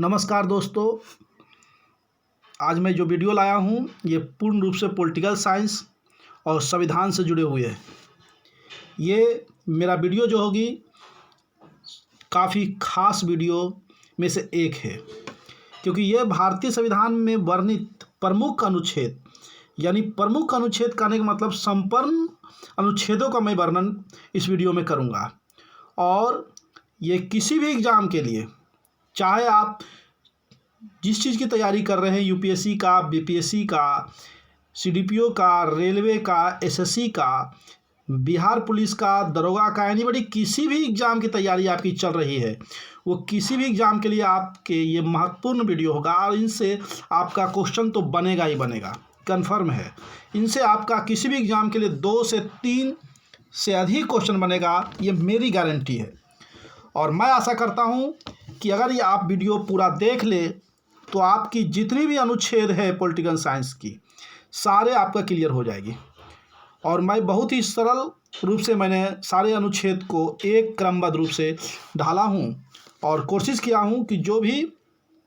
नमस्कार दोस्तों। आज मैं जो वीडियो लाया हूँ ये पूर्ण रूप से पॉलिटिकल साइंस और संविधान से जुड़े हुए है। ये मेरा वीडियो जो होगी काफ़ी खास वीडियो में से एक है, क्योंकि ये भारतीय संविधान में वर्णित प्रमुख अनुच्छेद यानी प्रमुख अनुच्छेद कहने का मतलब संपूर्ण अनुच्छेदों का मैं वर्णन इस वीडियो में करूँगा। और ये किसी भी एग्ज़ाम के लिए, चाहे आप जिस चीज़ की तैयारी कर रहे हैं, यूपीएससी का, बीपीएससी का, सीडीपीओ का, रेलवे का, एसएससी का, बिहार पुलिस का, दरोगा का, यानी बड़ी किसी भी एग्ज़ाम की तैयारी आपकी चल रही है, वो किसी भी एग्ज़ाम के लिए आपके ये महत्वपूर्ण वीडियो होगा। और इनसे आपका क्वेश्चन तो बनेगा ही बनेगा, कन्फर्म है। इनसे आपका किसी भी एग्ज़ाम के लिए 2 से 3 से अधिक क्वेश्चन बनेगा, ये मेरी गारंटी है। और मैं आशा करता हूँ कि अगर ये आप वीडियो पूरा देख ले तो आपकी जितनी भी अनुच्छेद है पॉलिटिकल साइंस की, सारे आपका क्लियर हो जाएगी। और मैं बहुत ही सरल रूप से मैंने सारे अनुच्छेद को एक क्रमबद्ध रूप से ढाला हूँ और कोशिश किया हूँ कि जो भी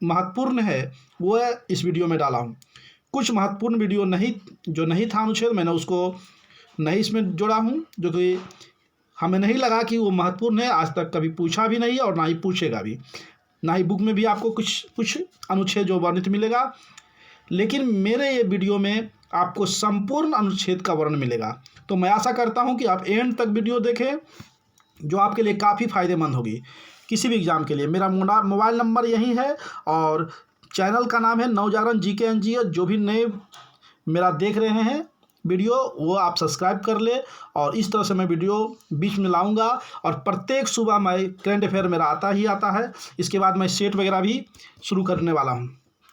महत्वपूर्ण है वो इस वीडियो में डाला हूँ। कुछ महत्वपूर्ण वीडियो जो नहीं था अनुच्छेद, मैंने उसको नहीं इसमें जोड़ा हूँ, जो कि हमें नहीं लगा कि वो महत्वपूर्ण है। आज तक कभी पूछा भी नहीं है और ना ही पूछेगा भी, ना ही बुक में भी आपको कुछ अनुच्छेद जो वर्णित मिलेगा। लेकिन मेरे ये वीडियो में आपको संपूर्ण अनुच्छेद का वर्णन मिलेगा। तो मैं आशा करता हूँ कि आप एंड तक वीडियो देखें, जो आपके लिए काफ़ी फ़ायदेमंद होगी किसी भी एग्ज़ाम के लिए। मेरा मोबाइल नंबर यही है और चैनल का नाम है नवजागरण जीके एनजीओ। जो भी नए मेरा देख रहे हैं वीडियो, वो आप सब्सक्राइब कर ले। और इस तरह से मैं वीडियो बीच में लाऊंगा और प्रत्येक सुबह मैं करंट अफेयर मेरा आता है। इसके बाद मैं सेट वगैरह भी शुरू करने वाला हूं।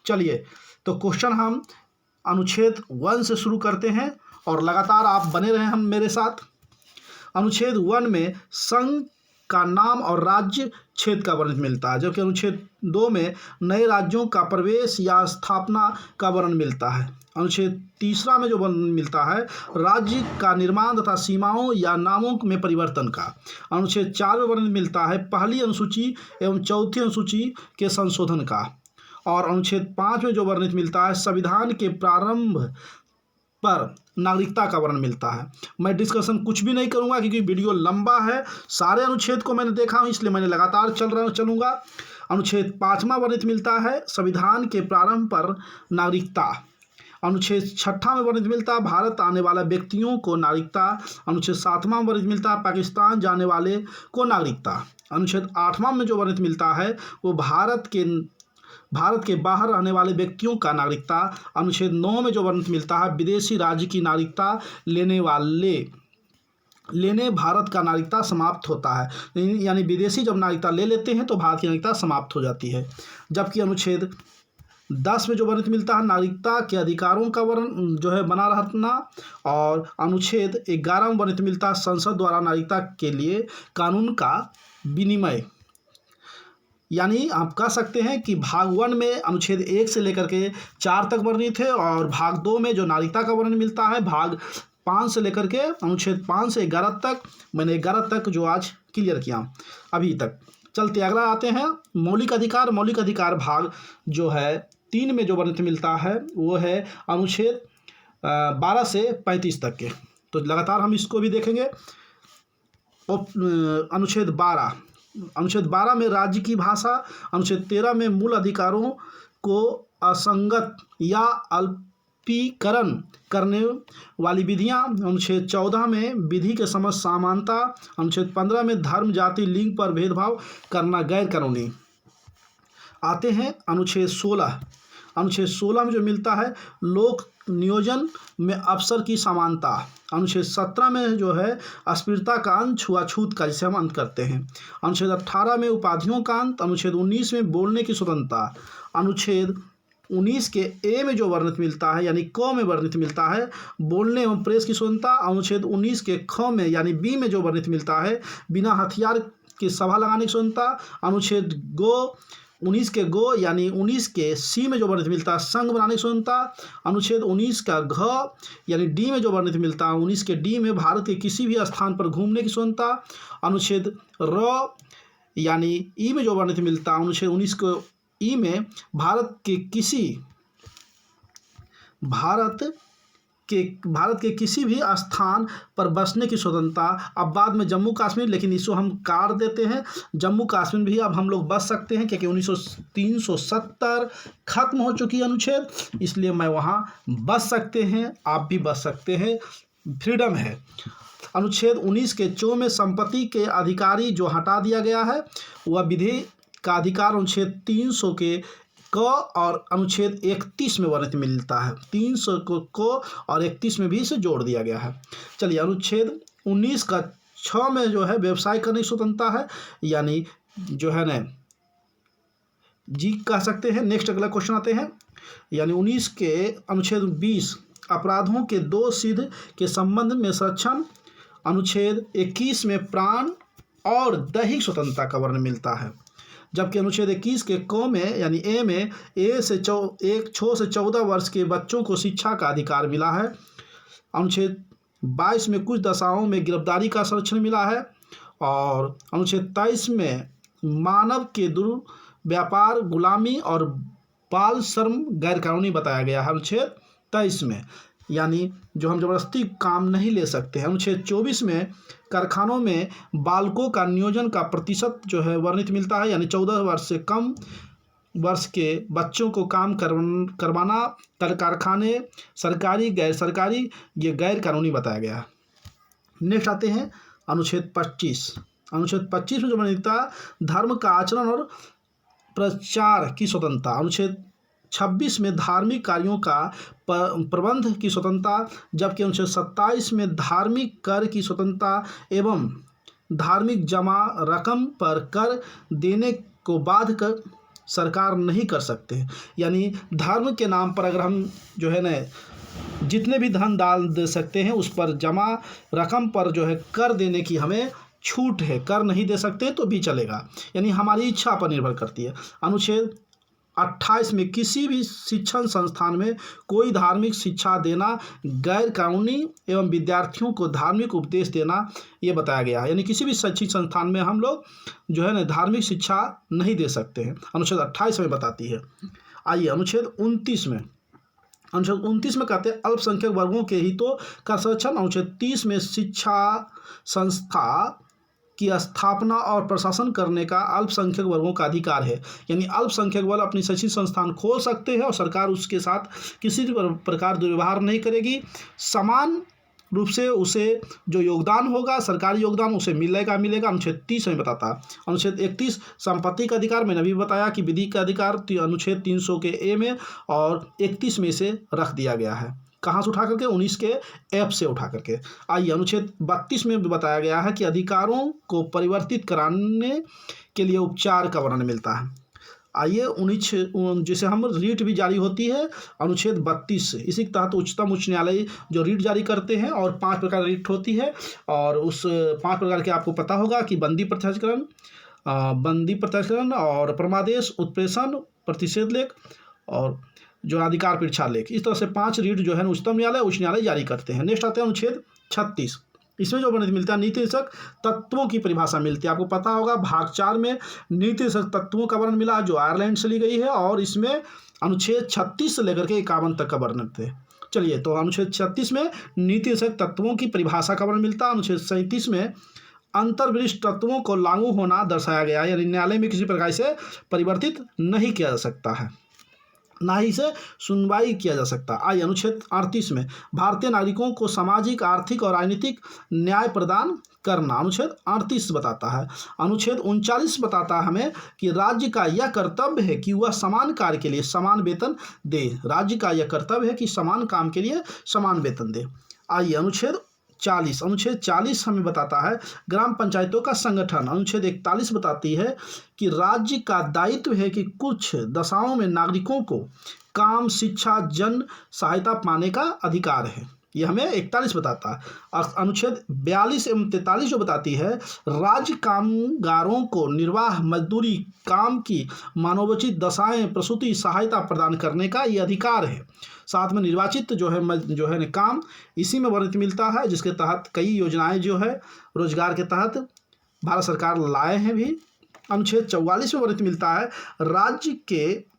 चलिए, तो क्वेश्चन हम अनुच्छेद 1 से शुरू करते हैं और लगातार आप बने रहें हम मेरे साथ। अनुच्छेद 1 में संघ का नाम और राज्य क्षेत्र का वर्णन मिलता है, जबकि अनुच्छेद 2 में नए राज्यों का प्रवेश या स्थापना का वर्णन मिलता है। अनुच्छेद 3 में जो वर्णन मिलता है राज्य का निर्माण तथा सीमाओं या नामों में परिवर्तन का। अनुच्छेद 4 में वर्णन मिलता है पहली अनुसूची एवं चौथी अनुसूची के संशोधन का। और अनुच्छेद 5 में जो वर्णित मिलता है संविधान के प्रारंभ पर नागरिकता का वर्णन मिलता है। मैं डिस्कशन कुछ भी नहीं करूंगा क्योंकि वीडियो लंबा है। सारे अनुच्छेद को मैंने देखा हूं, इसलिए मैंने लगातार चलूंगा। अनुच्छेद 5वां वर्णित मिलता है संविधान के प्रारंभ पर नागरिकता। अनुच्छेद 6 में वर्णित मिलता है भारत आने वाले व्यक्तियों को नागरिकता। अनुच्छेद 7वां वर्णित मिलता है पाकिस्तान जाने वाले को नागरिकता। अनुच्छेद 8वां में जो वर्णित मिलता है वो भारत के बाहर रहने वाले व्यक्तियों का नागरिकता। अनुच्छेद 9 में जो वर्णित मिलता है विदेशी राज्य की नागरिकता लेने भारत का नागरिकता समाप्त होता है, यानी विदेशी जब नागरिकता ले लेते हैं तो भारत की नागरिकता समाप्त हो जाती है। जबकि अनुच्छेद 10 में जो वर्णित मिलता है नागरिकता के अधिकारों का वर्णन जो है बना रहना। और अनुच्छेद 11 में वर्णित मिलता है संसद द्वारा नागरिकता के लिए कानून का विनिमय। यानी आप कह सकते हैं कि भाग 1 में अनुच्छेद 1 से लेकर के 4 तक वर्णित है, और भाग 2 में जो नागरिकता का वर्णन मिलता है भाग 5 से लेकर के अनुच्छेद 5 से 11 तक। मैंने 11 तक जो आज क्लियर किया अभी तक। चलते अगला आते हैं मौलिक अधिकार। मौलिक अधिकार भाग जो है 3 में जो वर्णित मिलता है वो है अनुच्छेद 12 से 35 तक के। तो लगातार हम इसको भी देखेंगे। अनुच्छेद 12 में राज्य की भाषा। अनुच्छेद 13 में मूल अधिकारों को असंगत या अल्पीकरण करने वाली विधियां। अनुच्छेद 14 में विधि के समझ समानता। अनुच्छेद 15 में धर्म जाति लिंग पर भेदभाव करना गैर कानूनी। आते हैं अनुच्छेद 16। अनुच्छेद 16 में जो मिलता है लोक नियोजन में अवसर की समानता। अनुच्छेद 17 में जो है अस्पृश्यता का अंत, छुआछूत का, जिसे हम अंत करते हैं। अनुच्छेद 18 में उपाधियों का अंत। अनुच्छेद 19 में बोलने की स्वतंत्रता। अनुच्छेद 19 के ए में जो वर्णित मिलता है यानी क में वर्णित मिलता है बोलने एवं प्रेस की स्वतंत्रता। अनुच्छेद 19 के ख में यानी बी में जो वर्णित मिलता है बिना हथियार की सभा लगाने की स्वतंत्रता। अनुच्छेद 19 के गो यानी 19 के सी में जो वर्णित मिलता है संघ बनाने की स्वतंत्रता। अनुच्छेद 19 का घ यानी डी में जो वर्णित मिलता है 19 के डी में भारत के किसी भी स्थान पर घूमने की स्वतंत्रता। अनुच्छेद र यानी ई में जो वर्णित मिलता है अनुच्छेद 19 को ई में भारत के किसी भी स्थान पर बसने की स्वतंत्रता। अब बाद में जम्मू कश्मीर, लेकिन इसको हम काट देते हैं। जम्मू कश्मीर भी अब हम लोग बस सकते हैं, क्योंकि 370 खत्म हो चुकी है अनुच्छेद, इसलिए मैं वहाँ बस सकते हैं, आप भी बस सकते हैं, फ्रीडम है। अनुच्छेद 19 के चो में संपत्ति के अधिकारी जो हटा दिया गया है, वह विधि का अधिकार अनुच्छेद 300 के क और अनुच्छेद 31 में वर्णित मिलता है। 300 को और 31 में भी इसे जोड़ दिया गया है। चलिए, अनुच्छेद 19 का 6 में जो है व्यवसाय करने की स्वतंत्रता है, यानी जो है ना जी कह सकते हैं। नेक्स्ट अगला क्वेश्चन आते हैं, यानी 19 के अनुच्छेद 20 अपराधों के दोष सिद्ध के संबंध में संरक्षण। अनुच्छेद 21 में प्राण और दैहिक स्वतंत्रता का वर्णन मिलता है, जबकि अनुच्छेद 21 के क में यानी ए में 6 से 14 वर्ष के बच्चों को शिक्षा का अधिकार मिला है। अनुच्छेद 22 में कुछ दशाओं में गिरफ्तारी का संरक्षण मिला है, और अनुच्छेद 23 में मानव के दुर्व्यापार, गुलामी और बाल श्रम गैरकानूनी बताया गया है। अनुच्छेद 23 में यानी जो हम जबरदस्ती काम नहीं ले सकते हैं। अनुच्छेद 24 में कारखानों में बालकों का नियोजन का प्रतिशत जो है वर्णित मिलता है, यानी 14 वर्ष से कम वर्ष के बच्चों को काम करवाना कारखाने सरकारी गैर सरकारी ये गैर कानूनी बताया गया है। नेक्स्ट आते हैं अनुच्छेद 25। अनुच्छेद 25 में जो मिलता है धर्म का आचरण और प्रचार की स्वतंत्रता। अनुच्छेद 26 में धार्मिक कार्यों का प्रबंध की स्वतंत्रता, जबकि अनुच्छेद 27 में धार्मिक कर की स्वतंत्रता एवं धार्मिक जमा रकम पर कर देने को बाध्य कर सरकार नहीं कर सकते। यानी धर्म के नाम पर अगर हम जो है ना जितने भी धन डाल दे सकते हैं, उस पर जमा रकम पर जो है कर देने की हमें छूट है, कर नहीं दे सकते तो भी चलेगा, यानी हमारी इच्छा पर निर्भर करती है। अनुच्छेद 28 में किसी भी शिक्षण संस्थान में कोई धार्मिक शिक्षा देना गैर कानूनी एवं विद्यार्थियों को धार्मिक उपदेश देना ये बताया गया है, यानी किसी भी शैक्षिक संस्थान में हम लोग जो है ना धार्मिक शिक्षा नहीं दे सकते हैं। अनुच्छेद 28 में बताती है। आइए अनुच्छेद 29 में। अनुच्छेद 29 में कहते हैं अल्पसंख्यक वर्गों के हितों का संरक्षण। अनुच्छेद 30 में शिक्षा संस्था की स्थापना और प्रशासन करने का अल्पसंख्यक वर्गों का अधिकार है, यानी अल्पसंख्यक वर्ग अपनी शैक्षिक संस्थान खोल सकते हैं और सरकार उसके साथ किसी प्रकार दुर्व्यवहार नहीं करेगी। समान रूप से उसे जो योगदान होगा, सरकारी योगदान उसे मिलेगा। अनुच्छेद 30 में बताता है। अनुच्छेद 31 संपत्ति का अधिकार, मैंने अभी बताया कि विधि का अधिकार अनुच्छेद 300 के ए में और 31 में से रख दिया गया है। कहाँ से उठा करके? 19 के एफ से उठा करके। आइए अनुच्छेद 32 में बताया गया है कि अधिकारों को परिवर्तित कराने के लिए उपचार का वर्णन मिलता है। आइए 19 जिसे हम रीट भी जारी होती है, अनुच्छेद 32 इसी के तहत उच्च न्यायालय जो रीट जारी करते हैं, और 5 प्रकार रीट होती है, और उस 5 प्रकार के आपको पता होगा कि बंदी प्रत्यार्पण और परमादेश, उत्प्रेषण, प्रतिषेध लेख और जो अधिकार परीक्षा लेख, इस तरह से 5 रीट जो है उच्चतम न्यायालय उच्च न्यायालय जारी करते हैं। नेक्स्ट आते हैं अनुच्छेद 36। इसमें जो वर्णित मिलता है नीति निर्देशक तत्वों की परिभाषा मिलती है। आपको पता होगा भाग 4 में नीति निर्देशक तत्वों का वर्णन मिला जो आयरलैंड से ली गई है, और इसमें अनुच्छेद 36 से लेकर के 51 तक का वर्णन थे। चलिए, तो अनुच्छेद 36 में नीति निर्देशक तत्वों की परिभाषा का वर्णन मिलता है। अनुच्छेद 37 में अंतर्विशिष्ट तत्वों को लागू होना दर्शाया गया है, यानी न्यायालय में किसी प्रकार से परिवर्तित नहीं किया जा सकता है, ना ही से सुनवाई किया जा सकता। आइए अनुच्छेद 38 में भारतीय नागरिकों को सामाजिक, आर्थिक और राजनीतिक न्याय प्रदान करना, अनुच्छेद 38 बताता है। अनुच्छेद 39 बताता है हमें कि राज्य का यह कर्तव्य है कि वह समान कार्य के लिए समान वेतन दे। राज्य का यह कर्तव्य है कि समान काम के लिए समान वेतन दे। आइए अनुच्छेद 40। अनुच्छेद 40 हमें बताता है ग्राम पंचायतों का संगठन। अनुच्छेद 41 बताती है कि राज्य का दायित्व है कि कुछ दशाओं में नागरिकों को काम, शिक्षा, जन सहायता पाने का अधिकार है, यह हमें 41 बताता है। और अनुच्छेद 42 एवं 43 जो बताती है राज्य कामगारों को निर्वाह, मजदूरी, काम की मानवोचित दशाएं, प्रसूति सहायता प्रदान करने का ये अधिकार है। साथ में निर्वाचित जो है काम इसी में वर्णित मिलता है, जिसके तहत कई योजनाएं जो है रोजगार के तहत भारत सरकार लाए हैं भी, अनुच्छेद 44 में वर्णित मिलता है राज्य के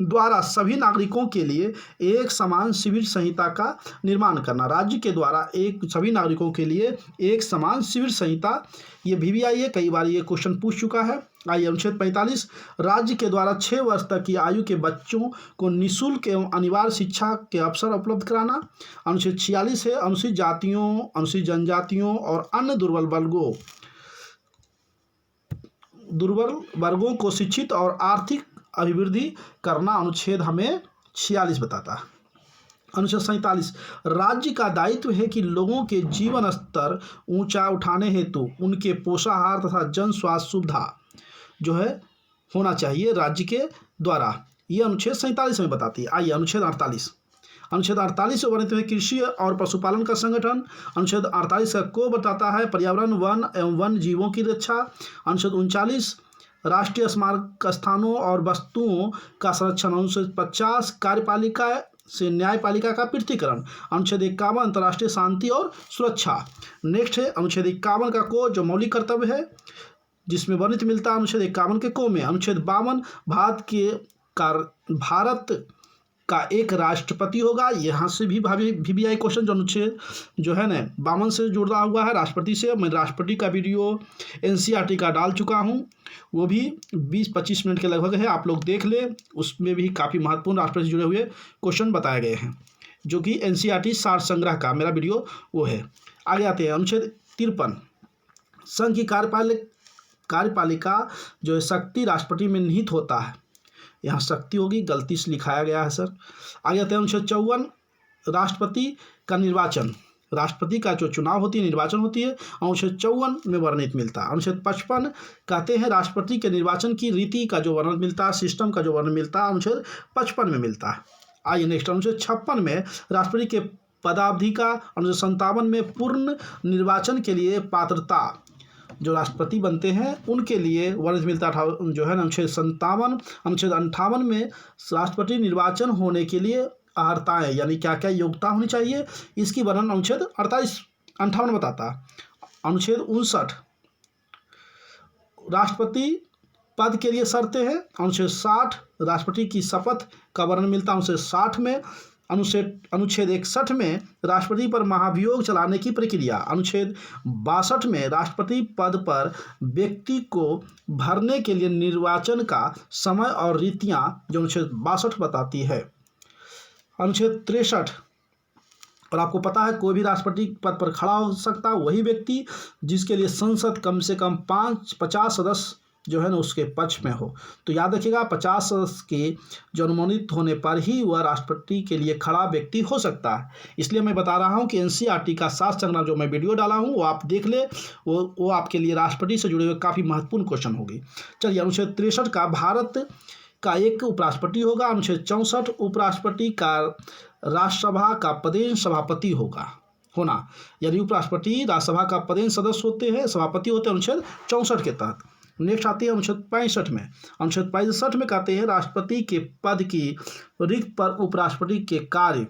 द्वारा सभी नागरिकों के लिए एक समान सिविल संहिता का निर्माण करना। राज्य के द्वारा सभी नागरिकों के लिए एक समान सिविल संहिता, ये VVI है, कई बार ये क्वेश्चन पूछ चुका है। आइए अनुच्छेद 45, राज्य के द्वारा 6 वर्ष तक की आयु के बच्चों को निःशुल्क एवं अनिवार्य शिक्षा के अवसर उपलब्ध कराना। अनुच्छेद 46 है अनुसूचित जातियों, अनुसूचित जनजातियों और अन्य दुर्बल वर्गों को शिक्षित और आर्थिक अभिवृद्धि करना। अनुच्छेद हमें 46 बताता है। अनुच्छेद 47, राज्य का दायित्व है कि लोगों के जीवन स्तर ऊंचा उठाने हेतु उनके पोषाहार तथा जन स्वास्थ्य सुविधा जो है होना चाहिए राज्य के द्वारा। ये अनुच्छेद 47 में बताती है। आइए अनुच्छेद 48, अनुच्छेद 48 से वर्णित है कृषि और पशुपालन का संगठन। अनुच्छेद 48 को बताता है पर्यावरण, वन एवं वन जीवों की रक्षा। अनुच्छेद 39 राष्ट्रीय स्मारक स्थानों और वस्तुओं का संरक्षण। अनुच्छेद 50 कार्यपालिका से न्यायपालिका का पृथक्करण। अनुच्छेद 51 अंतर्राष्ट्रीय शांति और सुरक्षा। नेक्स्ट है अनुच्छेद 51 का को जो मौलिक कर्तव्य है जिसमें वर्णित मिलता है अनुच्छेद 51 के को में। अनुच्छेद 52 भारत का एक राष्ट्रपति होगा। यहाँ से भी VVI क्वेश्चन जो अनुच्छेद जो है ना 52 से जुड़ा हुआ है राष्ट्रपति से। मैं राष्ट्रपति का वीडियो NCERT का डाल चुका हूँ, वो भी 20-25 मिनट के लगभग है, आप लोग देख ले। उसमें भी काफ़ी महत्वपूर्ण राष्ट्रपति से जुड़े हुए क्वेश्चन बताए गए हैं, जो कि NCERT सार संग्रह का मेरा वीडियो वो है। आगे आते हैं अनुच्छेद 53, संघ की कार्यपालिका जो है शक्ति राष्ट्रपति में निहित होता है। यहाँ शक्ति होगी, गलती से लिखाया गया है सर। आगे आते हैं अनुच्छेद 54, राष्ट्रपति का निर्वाचन, राष्ट्रपति का जो चुनाव होती है, निर्वाचन होती है, अनुच्छेद 54 में वर्णित मिलता है। अनुच्छेद 55 कहते हैं राष्ट्रपति के निर्वाचन की रीति का जो वर्णन मिलता है, सिस्टम का जो वर्णन मिलता है, अनुच्छेद 55 में मिलता है। आइए नेक्स्ट अनुच्छेद 56 में राष्ट्रपति के पदावधि का। अनुच्छेद 57 में पूर्ण निर्वाचन के लिए पात्रता जो राष्ट्रपति बनते हैं उनके लिए वर्णित मिलता जो है अनुच्छेद 57। अनुच्छेद 58 में राष्ट्रपति निर्वाचन होने के लिए अर्हताएँ यानी क्या क्या योग्यता होनी चाहिए, इसकी वर्णन अनुच्छेद 58 बताता है। अनुच्छेद 59 राष्ट्रपति पद के लिए शर्तें हैं। अनुच्छेद 60 राष्ट्रपति की शपथ का वर्णन मिलता है अनुच्छेद 60 में। अनुच्छेद 61 में राष्ट्रपति पर महाभियोग चलाने की प्रक्रिया। अनुच्छेद 62 में राष्ट्रपति पद पर व्यक्ति को भरने के लिए निर्वाचन का समय और रीतियां जो अनुच्छेद 62 बताती है। अनुच्छेद 63 और आपको पता है कोई भी राष्ट्रपति पद पर खड़ा हो सकता है वही व्यक्ति जिसके लिए संसद कम से कम 50 सदस्य जो है ना उसके पक्ष में हो। तो याद रखिएगा 50 सदस्य के जो अनुमोदित होने पर ही वह राष्ट्रपति के लिए खड़ा व्यक्ति हो सकता है। इसलिए मैं बता रहा हूं कि NCERT का सात संग्रह जो मैं वीडियो डाला हूं वो आप देख ले, वो आपके लिए राष्ट्रपति से जुड़े हुए काफ़ी महत्वपूर्ण क्वेश्चन होगी। चलिए अनुच्छेद 63 का भारत का एक उपराष्ट्रपति होगा। अनुच्छेद 64 उपराष्ट्रपति का राज्यसभा का पदेन सभापति होना यानी उपराष्ट्रपति राज्यसभा का पदेन सदस्य होते हैं, सभापति होते हैं अनुच्छेद 64 के तहत। नेक्स्ट आती है अनुच्छेद 65 में। अनुच्छेद 65 में कहते हैं राष्ट्रपति के पद की रिक्त पर उपराष्ट्रपति के कार्य।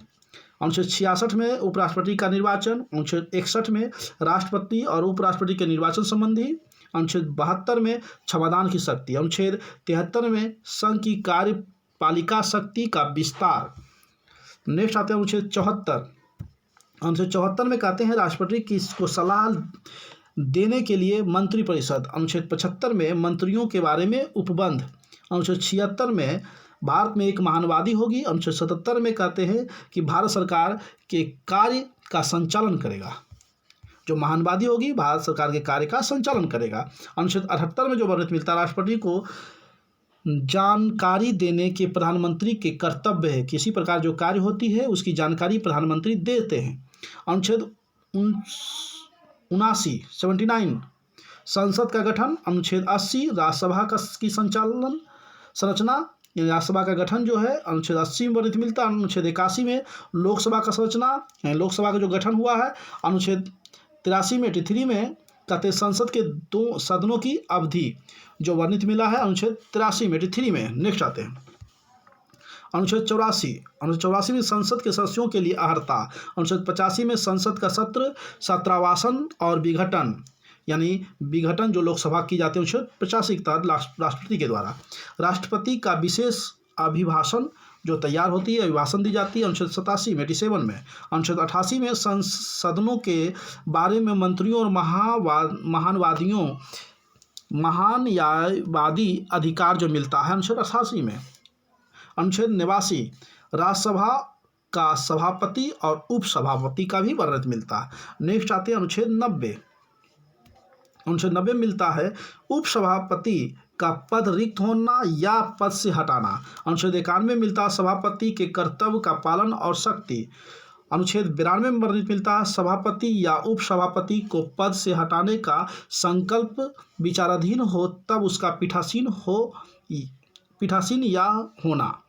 अनुच्छेद 66 में उपराष्ट्रपति का निर्वाचन। अनुच्छेद 61 में राष्ट्रपति और उपराष्ट्रपति के निर्वाचन संबंधी। अनुच्छेद 72 में क्षमादान की शक्ति। अनुच्छेद 73 में संघ की कार्यपालिका शक्ति का विस्तार। नेक्स्ट आते हैं अनुच्छेद 74। अनुच्छेद 74 में कहते हैं राष्ट्रपति को सलाह देने के लिए मंत्रिपरिषद। अनुच्छेद 75 में मंत्रियों के बारे में उपबंध। अनुच्छेद 76 में भारत में एक महानवादी होगी। अनुच्छेद 77 में कहते हैं कि भारत सरकार के कार्य का संचालन करेगा, जो महानवादी होगी भारत सरकार के कार्य का संचालन करेगा। अनुच्छेद 78 में जो वर्णित मिलता है राष्ट्रपति को जानकारी देने के प्रधानमंत्री के कर्तव्य है, किसी प्रकार जो कार्य होती है उसकी जानकारी प्रधानमंत्री देते हैं। अनुच्छेद 79 संसद का गठन। अनुच्छेद 80 राज्यसभा की संचालन संरचना, राज्यसभा का गठन जो है अनुच्छेद 80 में वर्णित मिलता है। अनुच्छेद 81 में लोकसभा का संरचना, लोकसभा का जो गठन हुआ है। अनुच्छेद 83 में कहते संसद के 2 सदनों की अवधि जो वर्णित मिला है अनुच्छेद 83 में। नेक्स्ट आते हैं अनुच्छेद 84 में संसद के सदस्यों के लिए अर्हता। अनुच्छेद 85 में संसद का सत्र, सत्रावासन और विघटन यानी विघटन जो लोकसभा की जाती है अनुच्छेद 85 के तहत राष्ट्रपति के द्वारा। राष्ट्रपति का विशेष अभिभाषण जो तैयार होती है, अभिभाषण दी जाती है अनुच्छेद 87 में 87 में। अनुच्छेद 88 में संसदों के बारे में मंत्रियों और महानवादी अधिकार जो मिलता है अनुच्छेद 88 में। अनुच्छेद 89 राज्यसभा का सभापति और उपसभापति का भी वर्णन मिलता है। नेक्स्ट आते हैं अनुच्छेद 90। अनुच्छेद 90 मिलता है उपसभापति का पद रिक्त होना या पद से हटाना। अनुच्छेद 91 मिलता है सभापति के कर्तव्य का पालन और शक्ति। अनुच्छेद 92 में वर्णित मिलता है सभापति या उपसभापति को पद से हटाने का संकल्प विचाराधीन हो तब उसका पीठासीन या होना।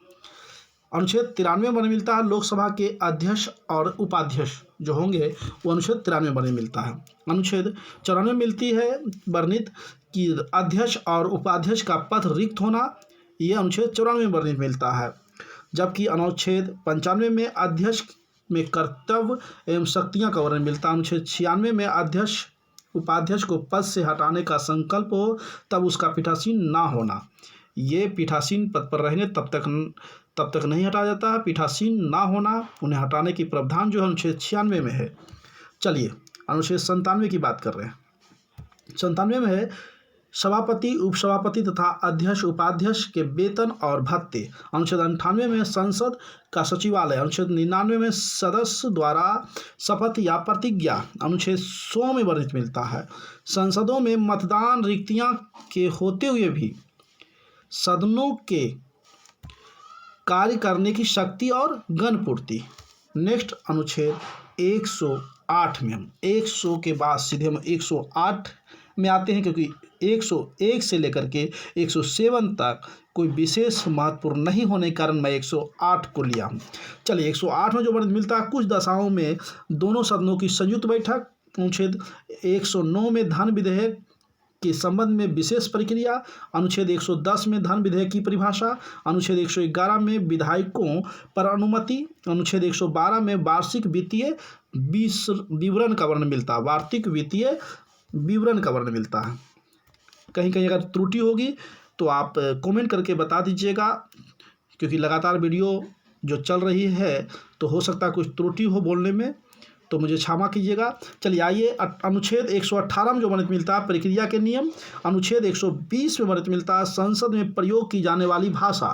अनुच्छेद 93 में मिलता है लोकसभा के अध्यक्ष और उपाध्यक्ष जो होंगे वो अनुच्छेद 93 में मिलता है। अनुच्छेद 94 मिलती है वर्णित कि अध्यक्ष और उपाध्यक्ष का पद रिक्त होना, ये अनुच्छेद 94 में वर्णित मिलता है। जबकि अनुच्छेद 95 में अध्यक्ष में कर्तव्य एवं शक्तियाँ का वर्णन मिलता है। अनुच्छेद 96 में अध्यक्ष उपाध्यक्ष को पद से हटाने का संकल्प हो तब उसका पीठासीन ना होना। ये पीठासीन पद पर रहेंगे तब तक नहीं हटाया जाता है। पीठासीन ना होना, उन्हें हटाने की प्रावधान जो है अनुच्छेद 96 में है। चलिए अनुच्छेद 97 की बात कर रहे हैं। 97 में है सभापति, उपसभापति तथा अध्यक्ष उपाध्यक्ष के वेतन और भत्ते। अनुच्छेद 98 में संसद का सचिवालय। अनुच्छेद 99 में सदस्य द्वारा शपथ या प्रतिज्ञा। अनुच्छेद 100 में वर्णित मिलता है संसदों में मतदान रिक्तियां के होते हुए भी सदनों के कार्य करने की शक्ति और गणपूर्ति। नेक्स्ट अनुच्छेद 108 में हम 100 के बाद सीधे हम 108 में आते हैं, क्योंकि 101 से लेकर के 107 तक कोई विशेष महत्वपूर्ण नहीं होने के कारण मैं 108 को लिया हूँ। चलिए 108 में जो वर्णन मिलता है कुछ दशाओं में दोनों सदनों की संयुक्त बैठक। अनुच्छेद 109 में धन विधेयक के संबंध में विशेष प्रक्रिया। अनुच्छेद 110 में धन विधेयक की परिभाषा। अनुच्छेद 111 में विधायकों पर अनुमति। अनुच्छेद 112 में वार्षिक वित्तीय विवरण का वर्णन मिलता है। वार्षिक वित्तीय विवरण का वर्णन मिलता है। कहीं कहीं अगर त्रुटि होगी तो आप कमेंट करके बता दीजिएगा, क्योंकि लगातार वीडियो जो चल रही है तो हो सकता है कुछ त्रुटि हो बोलने में, तो मुझे क्षमा कीजिएगा। चलिए आइए अनुच्छेद 118 में जो वर्णित मिलता है प्रक्रिया के नियम। अनुच्छेद 120 में वर्णित मिलता है संसद में प्रयोग की जाने वाली भाषा।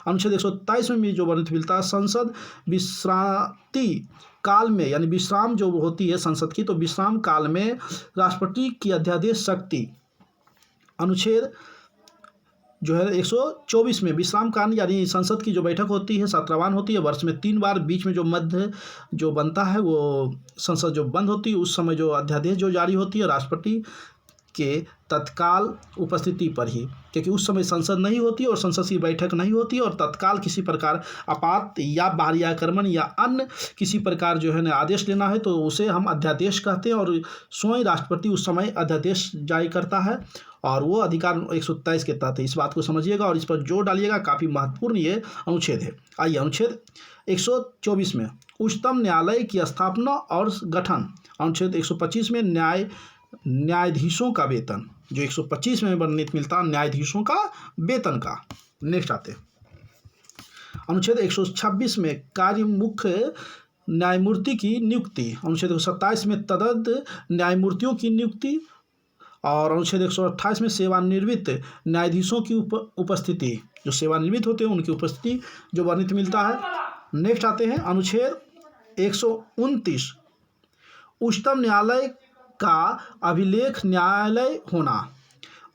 अनुच्छेद 123 में भी जो वर्णित मिलता है संसद विश्रांति काल में, यानी विश्राम जो होती है संसद की, तो विश्राम काल में राष्ट्रपति की अध्यादेश शक्ति। अनुच्छेद जो है 124 में विश्राम काल, यानी संसद की जो बैठक होती है सत्रहवान होती है वर्ष में 3 बार, बीच में जो मध्य जो बनता है वो संसद जो बंद होती है उस समय जो अध्यादेश जो जारी होती है राष्ट्रपति के तत्काल उपस्थिति पर ही, क्योंकि उस समय संसद नहीं होती और संसद की बैठक नहीं होती और तत्काल किसी प्रकार आपात या बाहरी आक्रमण या अन्य किसी प्रकार जो है ना आदेश लेना है तो उसे हम अध्यादेश कहते हैं और स्वयं राष्ट्रपति उस समय अध्यादेश जारी करता है और वो अधिकार 123 के तहत है। इस बात को समझिएगा और इस पर जोर डालिएगा, काफ़ी महत्वपूर्ण ये अनुच्छेद है। आइए अनुच्छेद 124 में उच्चतम न्यायालय की स्थापना और गठन। अनुच्छेद 125 में न्यायाधीशों का वेतन, जो 125 में वर्णित मिलता है न्यायाधीशों का वेतन का। नेक्स्ट आते हैं अनुच्छेद 126 में कार्य मुख्य न्यायमूर्ति की नियुक्ति। अनुच्छेद 127 में तदर्थ न्यायमूर्तियों की नियुक्ति और अनुच्छेद 128 में सेवानिवृत्त न्यायाधीशों की उपस्थिति, जो सेवानिवृत्त होते हैं उनकी उपस्थिति जो वर्णित मिलता है। नेक्स्ट आते हैं अनुच्छेद 129 उच्चतम न्यायालय का अभिलेख न्यायालय होना।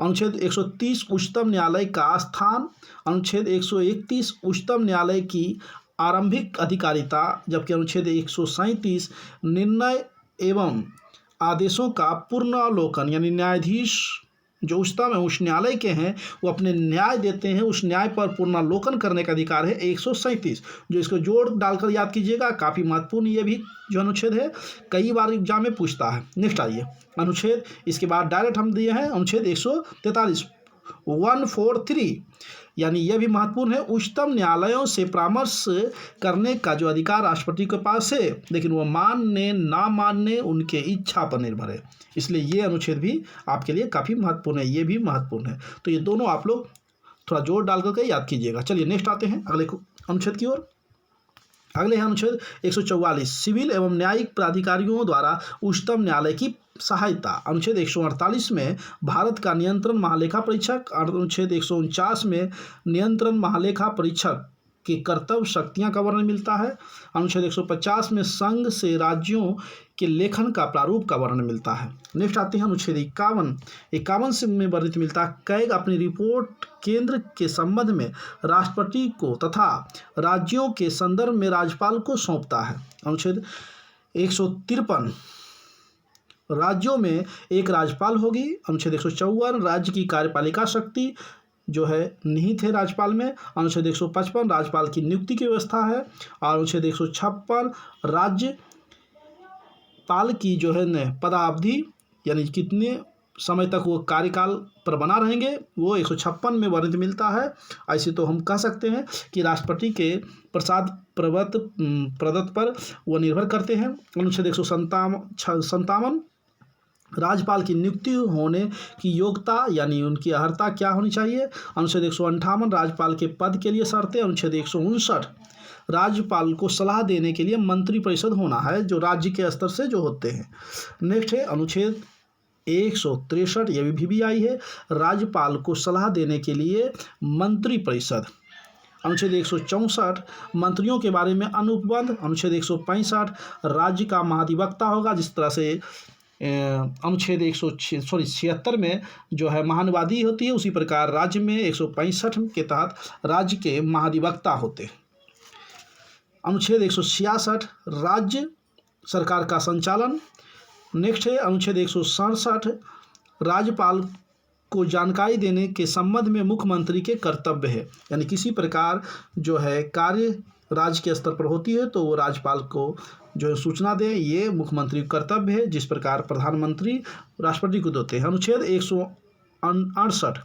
अनुच्छेद 130 उच्चतम न्यायालय का स्थान। अनुच्छेद 131 उच्चतम न्यायालय की आरंभिक अधिकारिता, जबकि अनुच्छेद 137 निर्णय एवं आदेशों का पूर्णावलोकन, यानी न्यायाधीश जो उच्चतम उच्च न्यायालय के हैं वो अपने न्याय देते हैं, उस न्याय पर पूर्णावलोकन करने का अधिकार है 137, जो इसको जोड़ डालकर याद कीजिएगा, काफ़ी महत्वपूर्ण ये भी जो अनुच्छेद है कई बार एग्जाम में पूछता है। नेक्स्ट आइए अनुच्छेद, इसके बाद डायरेक्ट हम दिए हैं अनुच्छेद 143 143, यानी यह भी महत्वपूर्ण है, उच्चतम न्यायालयों से परामर्श करने का जो अधिकार राष्ट्रपति के पास है, लेकिन वह मानने ना मानने उनके इच्छा पर निर्भर है। इसलिए ये अनुच्छेद भी आपके लिए काफ़ी महत्वपूर्ण है, ये भी महत्वपूर्ण है। तो ये दोनों आप लोग थोड़ा जोर डाल करके याद कीजिएगा। चलिए नेक्स्ट आते हैं अगले अनुच्छेद की ओर। अगले है अनुच्छेद 144, सिविल एवं न्यायिक प्राधिकारियों द्वारा उच्चतम न्यायालय की सहायता। अनुच्छेद 148 में भारत का नियंत्रण महालेखा परीक्षक, अनुच्छेद 149 में नियंत्रण महालेखा परीक्षक के कर्तव्य शक्तियां का वर्णन मिलता है। अनुच्छेद 150 में संघ से राज्यों के लेखन का प्रारूप का वर्णन मिलता है। नेक्स्ट आते हैं अनुच्छेद 51 से में वर्णित मिलता है, कैग अपनी रिपोर्ट केंद्र के संबंध में राष्ट्रपति को तथा राज्यों के संदर्भ में राज्यपाल को सौंपता है। अनुच्छेद 153, राज्यों में एक राज्यपाल होगी। अनुच्छेद 154, राज्य की कार्यपालिका शक्ति जो है निहित है राज्यपाल में। अनुच्छेद 155, राज्यपाल की नियुक्ति की व्यवस्था है। और अनुच्छेद 156, राज्यपाल की जो है न पदावधि, यानी कितने समय तक वो कार्यकाल पर बना रहेंगे, वो 156 में वर्णित मिलता है। ऐसे तो हम कह सकते हैं कि राष्ट्रपति के प्रसाद प्रदत्त पर वो निर्भर करते हैं। अनुच्छेद 157, राज्यपाल की नियुक्ति होने की योग्यता यानी उनकी अर्हता क्या होनी चाहिए। अनुच्छेद 158, राज्यपाल के पद के लिए शर्तें। अनुच्छेद 159, राज्यपाल को सलाह देने के लिए मंत्रिपरिषद होना है, जो राज्य के स्तर से जो होते हैं। नेक्स्ट है अनुच्छेद 163, ये भी आई है, राज्यपाल को सलाह देने के लिए मंत्रिपरिषद। अनुच्छेद 164, मंत्रियों के बारे में अनुबंध। अनुच्छेद 165, राज्य का महाधिवक्ता होगा, जिस तरह से अनुच्छेद 176 में जो है महानुवादी होती है, उसी प्रकार राज्य में 165 के तहत राज्य के महाधिवक्ता होते हैं। अनुच्छेद 166, राज्य सरकार का संचालन। नेक्स्ट है अनुच्छेद 167, राज्यपाल को जानकारी देने के संबंध में मुख्यमंत्री के कर्तव्य है, यानी किसी प्रकार जो है कार्य राज्य के स्तर पर होती है तो वो राज्यपाल को जो है सूचना दें, ये मुख्यमंत्री का कर्तव्य है, जिस प्रकार प्रधानमंत्री राष्ट्रपति को देते हैं। अनुच्छेद 168,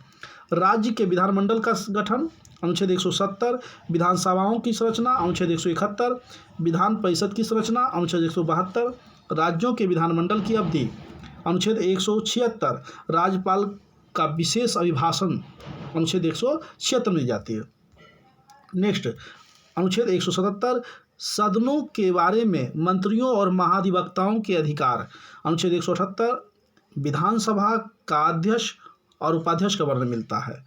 राज्य के विधानमंडल का गठन। अनुच्छेद 170, विधानसभाओं की संरचना। अनुच्छेद 171, विधान परिषद की संरचना। अनुच्छेद 172, राज्यों के विधानमंडल की अवधि। अनुच्छेद 176, राज्यपाल का विशेष अभिभाषण अनुच्छेद 176 में जाती है। नेक्स्ट अनुच्छेद 177, सदनों के बारे में मंत्रियों और महाधिवक्ताओं के अधिकार। अनुच्छेद 178, विधानसभा का अध्यक्ष और उपाध्यक्ष का वर्णन मिलता है,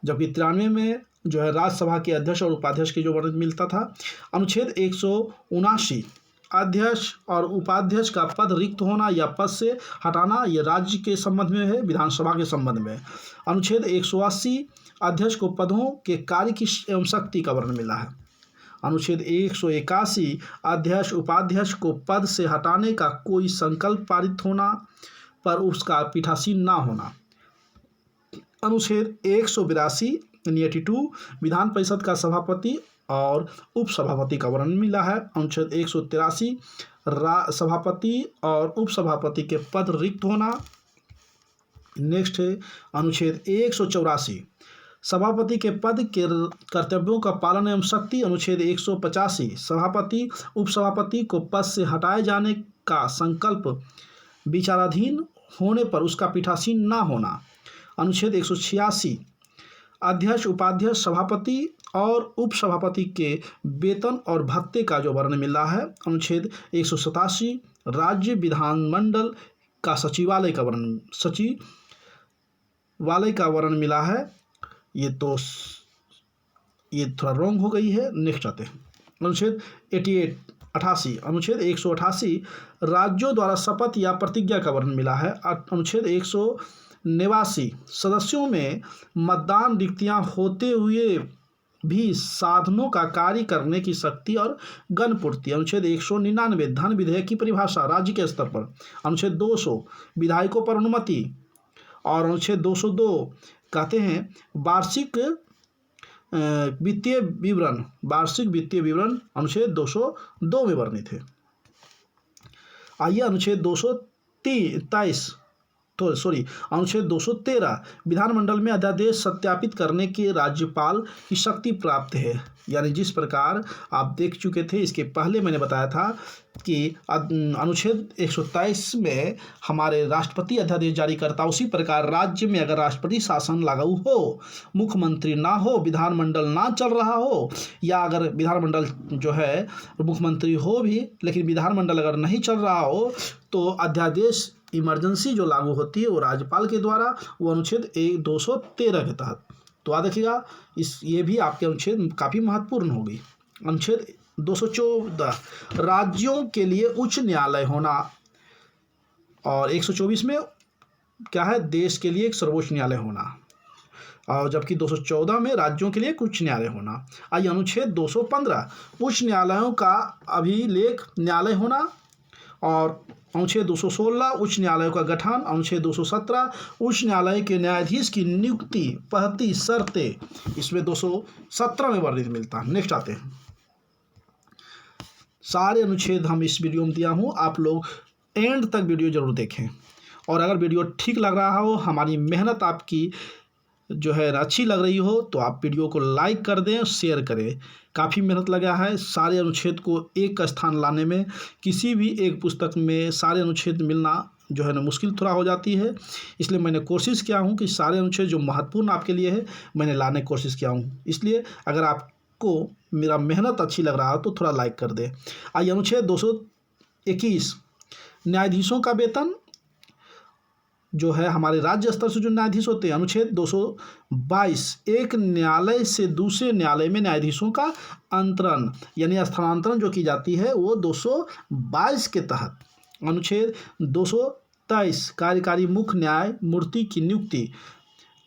जबकि 93 में जो है राज्यसभा के अध्यक्ष और उपाध्यक्ष की जो वर्णन मिलता था। अनुच्छेद 179, अध्यक्ष और उपाध्यक्ष का पद रिक्त होना या पद से हटाना, यह राज्य के संबंध में है, विधानसभा के संबंध में। अनुच्छेद 180, अध्यक्ष को पदों के कार्य की एवं शक्ति का वर्णन मिला है। अनुच्छेद 181, अध्यक्ष उपाध्यक्ष को पद से हटाने का कोई संकल्प पारित होना पर उसका पीठासीन ना होना। अनुच्छेद 182 यानी 82, विधान परिषद का सभापति और उपसभापति का वर्णन मिला है। अनुच्छेद 183, सभापति और उपसभापति के पद रिक्त होना। नेक्स्ट है अनुच्छेद 184, सभापति के पद के कर्तव्यों का पालन एवं शक्ति। अनुच्छेद 185, सभापति उपसभापति को पद से हटाए जाने का संकल्प विचाराधीन होने पर उसका पीठासीन ना होना। अनुच्छेद 186, अध्यक्ष उपाध्यक्ष सभापति और उपसभापति के वेतन और भत्ते का जो वर्णन मिला है। अनुच्छेद 187, राज्य विधानमंडल का सचिवालय का वर्णन मिला है। ये थोड़ा रॉन्ग हो गई है। नेक्स्ट आते हैं अनुच्छेद 88, अनुच्छेद 188, राज्यों द्वारा शपथ या प्रतिज्ञा का वर्णन मिला है। अनुच्छेद 189, सदस्यों में मतदान रिक्तियां होते हुए भी साधनों का कार्य करने की शक्ति और गणपूर्ति। अनुच्छेद 199, धन विधेयक की परिभाषा राज्य के स्तर पर। अनुच्छेद 200, विधायकों पर अनुमति। और अनुच्छेद 202 कहते हैं वार्षिक वित्तीय विवरण अनुच्छेद 202 में वर्णित है। आइए अनुच्छेद 223 अनुच्छेद 213 विधानमंडल में अध्यादेश सत्यापित करने के राज्यपाल की शक्ति प्राप्त है। यानी जिस प्रकार आप देख चुके थे, इसके पहले मैंने बताया था कि अनुच्छेद 127 में हमारे राष्ट्रपति अध्यादेश जारी करता, उसी प्रकार राज्य में अगर राष्ट्रपति शासन लागू हो, मुख्यमंत्री ना हो, विधानमंडल ना चल रहा हो, या अगर विधानमंडल जो है मुख्यमंत्री हो भी लेकिन विधानमंडल अगर नहीं चल रहा हो, तो अध्यादेश इमरजेंसी जो लागू होती है वो राज्यपाल के द्वारा, वो अनुच्छेद 213 के तहत। तो याद रखिएगा, ये भी आपके अनुच्छेद काफ़ी महत्वपूर्ण होगी। अनुच्छेद 214 राज्यों के लिए उच्च न्यायालय होना, और 124 में क्या है, देश के लिए एक सर्वोच्च न्यायालय होना, और जबकि 214 में राज्यों के लिए एक उच्च न्यायालय होना। आइए अनुच्छेद 215 उच्च न्यायालयों का अभिलेख न्यायालय होना, और अनुच्छेद 216 उच्च न्यायालयों का गठन, अनुच्छेद 217 उच्च न्यायालय के न्यायाधीश की नियुक्ति, पहती, शर्तें, इसमें 217 में वर्णित मिलता है। नेक्स्ट आते हैं, सारे अनुच्छेद हम इस वीडियो में दिया हूँ, आप लोग एंड तक वीडियो जरूर देखें, और अगर वीडियो ठीक लग रहा हो, हमारी मेहनत आपकी जो है अच्छी लग रही हो, तो आप वीडियो को लाइक कर दें, शेयर करें। काफ़ी मेहनत लगा है सारे अनुच्छेद को एक स्थान लाने में। किसी भी एक पुस्तक में सारे अनुच्छेद मिलना जो है ना मुश्किल थोड़ा हो जाती है, इसलिए मैंने कोशिश किया हूँ कि सारे अनुच्छेद जो महत्वपूर्ण आपके लिए है मैंने लाने की कोशिश किया हूँ। इसलिए अगर आपको मेरा मेहनत अच्छी लग रहा हो तो थोड़ा लाइक कर दें। आइए अनुच्छेद 221 न्यायाधीशों का वेतन जो है हमारे राज्य स्तर से जो न्यायाधीश होते हैं। अनुच्छेद 222 एक न्यायालय से दूसरे न्यायालय में न्यायाधीशों का अंतरण यानी स्थानांतरण जो की जाती है वो 222 के तहत। अनुच्छेद 223 कार्यकारी मुख्य न्यायमूर्ति की नियुक्ति,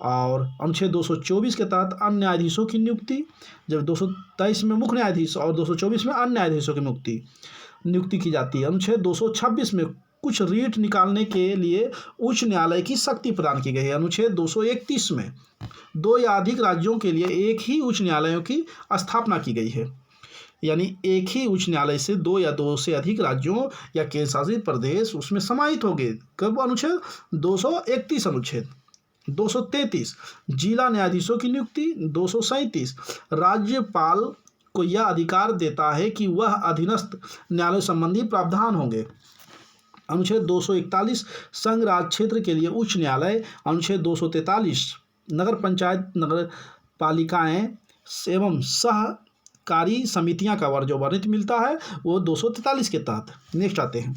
और अनुच्छेद 224 के तहत अन्य न्यायाधीशों की नियुक्ति, जब 223 में मुख्य न्यायाधीश और 224 में अन्य न्यायाधीशों की नियुक्ति की जाती है। अनुच्छेद 226 में कुछ रीट निकालने के लिए उच्च न्यायालय की शक्ति प्रदान की गई है। अनुच्छेद 231 में 2 या अधिक राज्यों के लिए एक ही उच्च न्यायालयों की स्थापना की गई है, यानी एक ही उच्च न्यायालय से 2 या 2 से अधिक राज्यों या केंद्र शासित प्रदेश उसमें समाहित हो गए। कब? अनुच्छेद 231। अनुच्छेद 233 जिला न्यायाधीशों की नियुक्ति। 237 राज्यपाल को यह अधिकार देता है कि वह अधीनस्थ न्यायालय संबंधी प्रावधान होंगे। अनुच्छेद 241 संघ राज्य क्षेत्र के लिए उच्च न्यायालय। अनुच्छेद 243 नगर पंचायत नगर पालिकाएँ एवं सहकारी समितियां का जो वर्णित मिलता है वो 243 के तहत। नेक्स्ट आते हैं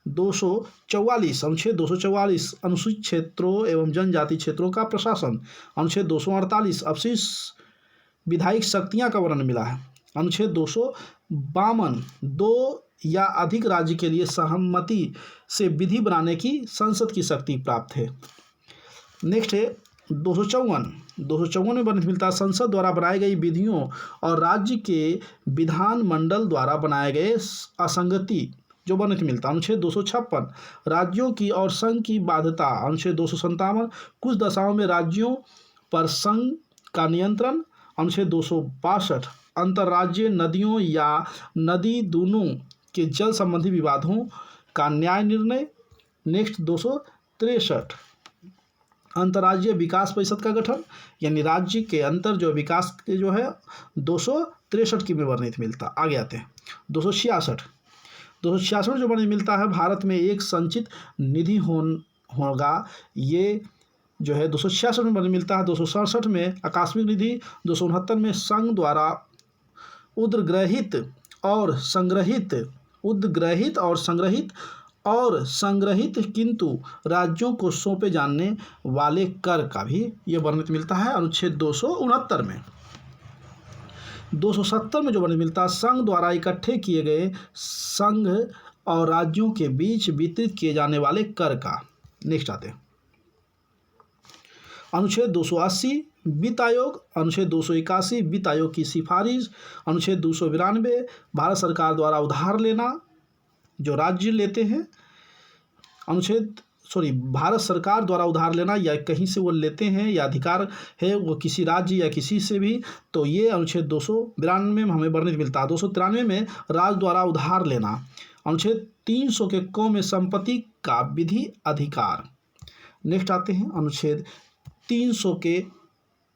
244 अनुच्छेद 244 अनुसूचित क्षेत्रों एवं जनजाति क्षेत्रों का प्रशासन। अनुच्छेद 248 अवशिष्ट विधायिक शक्तियां का वर्णन मिला है। अनुच्छेद 252 2 या अधिक राज्य के लिए सहमति से विधि बनाने की संसद की शक्ति प्राप्त है। नेक्स्ट है 254 में वर्णित मिलता है संसद द्वारा बनाई गई विधियों और राज्य के विधानमंडल द्वारा बनाए गए असंगति जो वर्णित मिलता है। अनुच्छेद 256 राज्यों की और संघ की बाध्यता। अनुच्छेद 257 कुछ दशाओं में राज्यों पर संघ का नियंत्रण। अनुच्छेद 262 अंतर्राज्यीय नदियों या नदी दोनों के जल संबंधी विवादों का न्याय निर्णय। नेक्स्ट 263 अंतर्राज्यीय विकास परिषद का गठन, यानी राज्य के अंतर जो विकास के जो है 263 की में वर्णित मिलता। आगे आते हैं 266 में जो वर्णित मिलता है भारत में एक संचित निधि होगा। ये जो है 266 में वर्णित मिलता है। 267 में आकस्मिक निधि। 269 में संघ द्वारा उद्ग्रहित और संग्रहित किंतु राज्यों को सौंपे जाने वाले कर का भी ये वर्णित मिलता है। अनुच्छेद 269 में 270 में जो वर्णित मिलता है संघ द्वारा इकट्ठे किए गए संघ और राज्यों के बीच वितरित किए जाने वाले कर का। नेक्स्ट आते हैं अनुच्छेद 280 वित्त आयोग। अनुच्छेद 281 वित्त आयोग की सिफारिश। अनुच्छेद 292 भारत सरकार द्वारा उधार लेना जो राज्य लेते हैं। भारत सरकार द्वारा उधार लेना या कहीं से वो लेते हैं या अधिकार है वो किसी राज्य या किसी से भी, तो ये अनुच्छेद 292 में हमें वर्णित मिलता है। 293 में राज्य द्वारा उधार लेना। अनुच्छेद 300 के क में संपत्ति का विधि अधिकार। नेक्स्ट आते हैं अनुच्छेद 300 के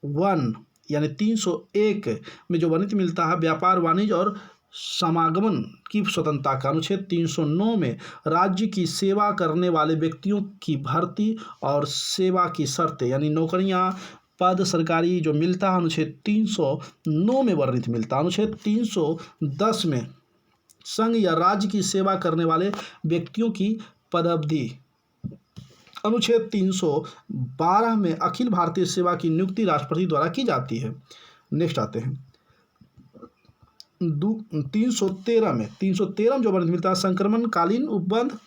1 यानी 301 में जो वर्णित मिलता है व्यापार वाणिज्य और समागमन की स्वतंत्रता का। अनुच्छेद 309 में राज्य की सेवा करने वाले व्यक्तियों की भर्ती और सेवा की शर्तें यानी नौकरियां पद सरकारी जो मिलता है अनुच्छेद 309 में वर्णित मिलता है। अनुच्छेद 310 में संघ या राज्य की सेवा करने वाले व्यक्तियों की पदावधि। अनुच्छेद 312 में अखिल भारतीय सेवा की नियुक्ति राष्ट्रपति द्वारा की जाती है। नेक्स्ट आते हैं 313 में जो वर्णित मिलता है संक्रमणकालीन उपबंध।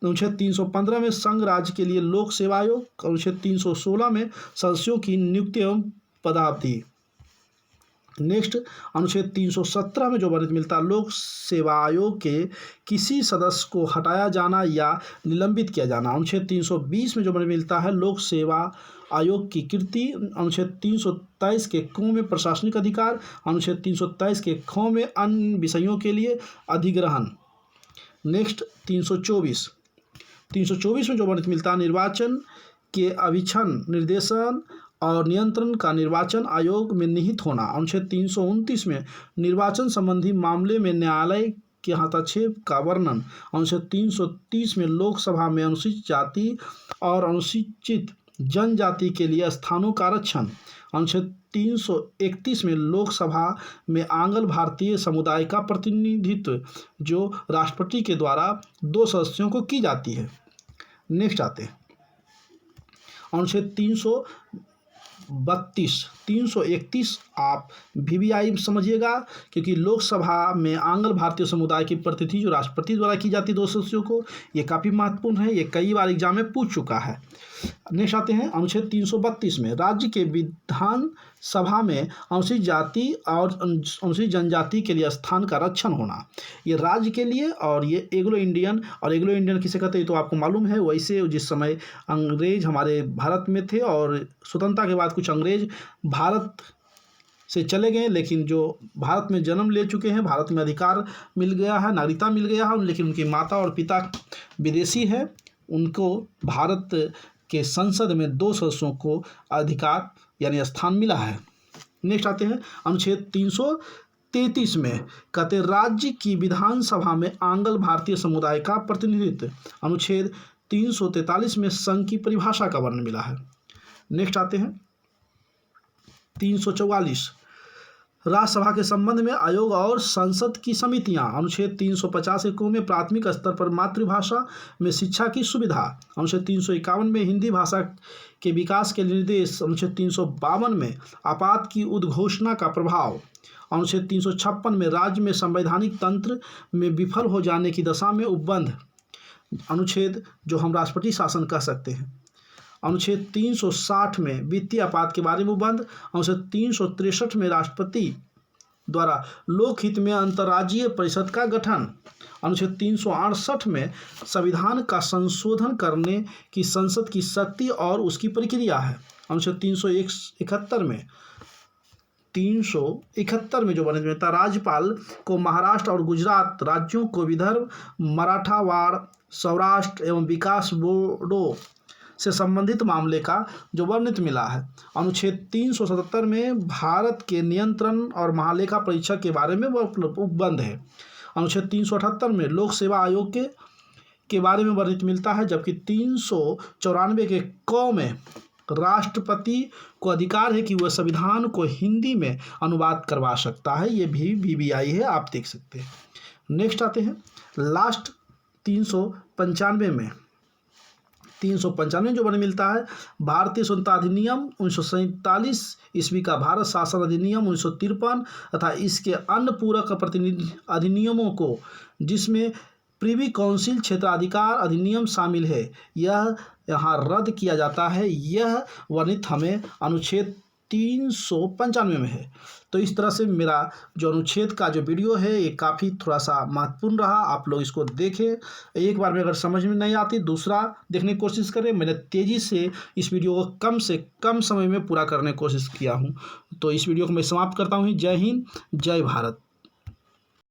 अनुच्छेद 315 में संघ राज्य के लिए लोक सेवा आयोग। अनुच्छेद 316 में सदस्यों की नियुक्ति एवं पदावधि। नेक्स्ट अनुच्छेद 317 में जो वर्णित मिलता है लोक सेवा आयोग के किसी सदस्य को हटाया जाना या निलंबित किया जाना। अनुच्छेद 320 में जो वर्णित मिलता है लोक सेवा आयोग की कृति। अनुच्छेद 323 के क में प्रशासनिक अधिकार। अनुच्छेद 323 के ख में अन्य विषयों के लिए अधिग्रहण। नेक्स्ट 324 में जो वर्णित मिलता है निर्वाचन के अभिक्षण निर्देशन और नियंत्रण का निर्वाचन आयोग में निहित होना। अनुच्छेद 329 में निर्वाचन संबंधी मामले में न्यायालय के हस्तक्षेप का वर्णन। अनुच्छेद 330 में लोकसभा में अनुसूचित जाति और अनुसूचित जनजाति के लिए स्थानों का आरक्षण। अनुच्छेद 331 में लोकसभा में आंग्ल भारतीय समुदाय का प्रतिनिधित्व जो राष्ट्रपति के द्वारा 2 सदस्यों को की जाती है। नेक्स्ट आते हैं अनुच्छेद 331 आप VVI समझिएगा क्योंकि लोकसभा में आंग्ल भारतीय समुदाय की प्रतिनिधि जो राष्ट्रपति द्वारा की जाती 2 सदस्यों को, ये काफ़ी महत्वपूर्ण है, ये कई बार एग्जाम में पूछ चुका है। नेक्स्ट आते हैं अनुच्छेद 332 में राज्य के विधान सभा में अनुसूचित जाति और अनुसूचित जनजाति के लिए स्थान का आरक्षण होना। ये राज्य के लिए और ये एंग्लो इंडियन किसे कहते हैं तो आपको मालूम है। वैसे जिस समय अंग्रेज हमारे भारत में थे और स्वतंत्रता के बाद कुछ अंग्रेज भारत से चले गए, लेकिन जो भारत में जन्म ले चुके हैं, भारत में अधिकार मिल गया है, नागरिकता मिल गया है, लेकिन उनकी माता और पिता विदेशी है, उनको भारत के संसद में 2 सदस्यों को अधिकार यानी स्थान मिला है। नेक्स्ट आते हैं अनुच्छेद 333 में कहते राज्य की विधानसभा में आंग्ल भारतीय समुदाय का प्रतिनिधित्व। अनुच्छेद 343 में संघ की परिभाषा का वर्णन मिला है। नेक्स्ट आते हैं 344 राज्यसभा के संबंध में आयोग और संसद की समितियां। अनुच्छेद 350 को में प्राथमिक स्तर पर मातृभाषा में शिक्षा की सुविधा। अनुच्छेद 351 में हिंदी भाषा के विकास के निर्देश। अनुच्छेद 352 में आपात की उद्घोषणा का प्रभाव। अनुच्छेद 356 में राज्य में संवैधानिक तंत्र में विफल हो जाने की दशा में उपबंध। अनुच्छेद जो हम राष्ट्रपति शासन कह सकते हैं। अनुच्छेद 360 में वित्तीय आपात के बारे में उपबंध। अनुच्छेद 363 में राष्ट्रपति द्वारा लोकहित में अंतर्राज्यीय परिषद का गठन। अनुच्छेद 368 में संविधान का संशोधन करने की संसद की शक्ति और उसकी प्रक्रिया है। अनुच्छेद 371 में जो वर्णित मिलता राज्यपाल को महाराष्ट्र और गुजरात राज्यों को विदर्भ, मराठावाड़, सौराष्ट्र एवं विकास बोर्डो से संबंधित मामले का जो वर्णित मिला है। अनुच्छेद 377 में भारत के नियंत्रण और महालेखा परीक्षक के बारे में उपबंध है। अनुच्छेद 378 में लोक सेवा आयोग के बारे में वर्णित मिलता है, जबकि 394 के क में राष्ट्रपति को अधिकार है कि वह संविधान को हिंदी में अनुवाद करवा सकता है। ये भी VVI है, आप देख सकते हैं। नेक्स्ट आते हैं लास्ट 395 जो बने मिलता है भारतीय स्वतंत्रता अधिनियम 1947 ईस्वी का भारत शासन अधिनियम 1953 तथा इसके अन्य पूरक प्रतिनिधि अधिनियमों को जिसमें प्रिवी काउंसिल क्षेत्राधिकार अधिनियम शामिल है, यह यहाँ रद्द किया जाता है। यह वर्णित हमें अनुच्छेद 395 में है। तो इस तरह से मेरा जो अनुच्छेद का जो वीडियो है ये काफ़ी थोड़ा सा महत्वपूर्ण रहा। आप लोग इसको देखें, एक बार में अगर समझ में नहीं आती दूसरा देखने की कोशिश करें। मैंने तेज़ी से इस वीडियो को कम से कम समय में पूरा करने की कोशिश किया हूँ। तो इस वीडियो को मैं समाप्त करता हूँ। जय हिंद, जय भारत।